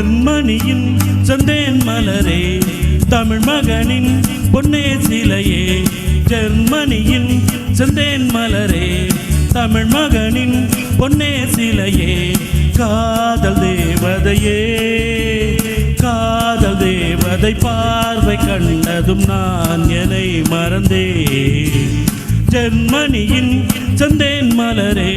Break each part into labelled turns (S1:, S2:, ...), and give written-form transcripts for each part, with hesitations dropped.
S1: ஜெர்மனியின் செந்தேன் மலரே தமிழ் மகனின் பொன்னே சிலையே. ஜெர்மனியின் செந்தேன் மலரே தமிழ் மகனின் பொன்னே சிலையே. காதல் தேவதையே காதல் தேவதை பார்வை கண்டதும் நான் என்னை மறந்தே. ஜெர்மனியின் செந்தேன் மலரே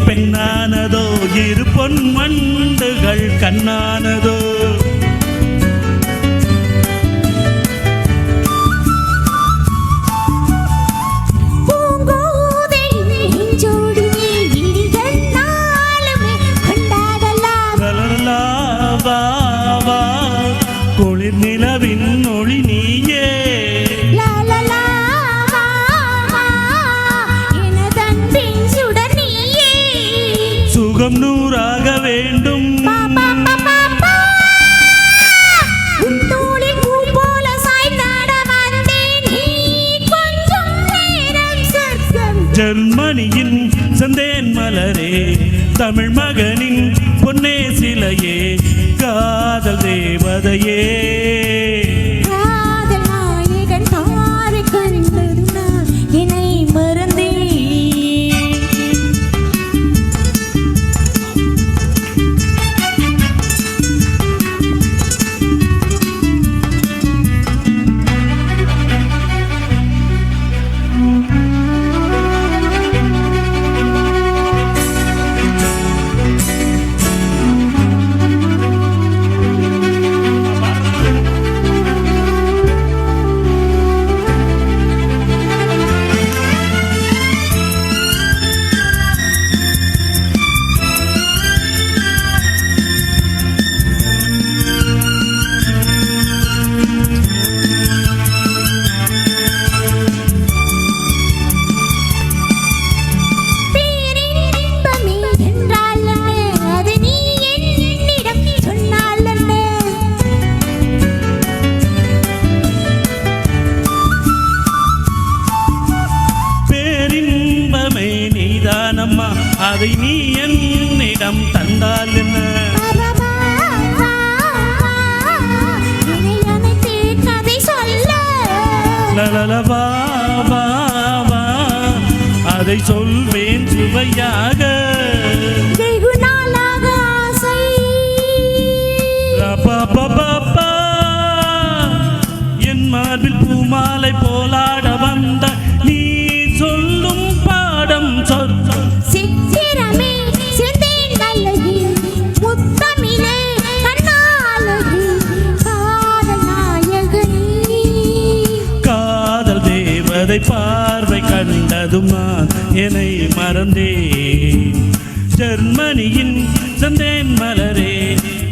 S1: பெண்ணானதோ இரு பொன் வண்டுகள் கண்ணானதோ. குளிர் நிலவின் ஒளி நீயே சுகம் நூறாக வேண்டும். ஜெர்மனியின் செந்தேன் மலரே தமிழ் மகனின் பொன்னே சிலையே. காதல் தேவதையே நீதானம்மா அதை நீ என்னிடம் தந்தால் என்ன. லலலவா வா வா அதை சொல்வேன் சுவையாக. என் மார்பில் பூமாலை போலாட வந்த நீ சொல்லும் பாடம் சொல். காதல் தேவதை பார்வை கண்டதும் நான் என்னை மறந்தே. ஜெர்மனியின் செந்தேன் மலரே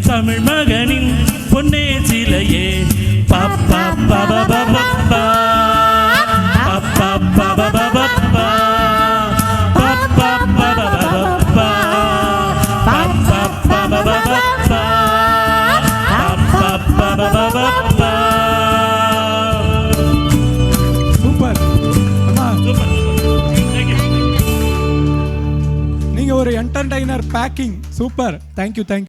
S1: தமிழ் மகனின் பொன்னே சிலையே. பாப்பா பாபா பாபா பாப்பா பாபா பாபா பாப்பா பாபா பாபா.
S2: சூப்பர் நீங்க ஒரு என்டர்டைனர் பேக்கிங். சூப்பர். தேங்க்யூ.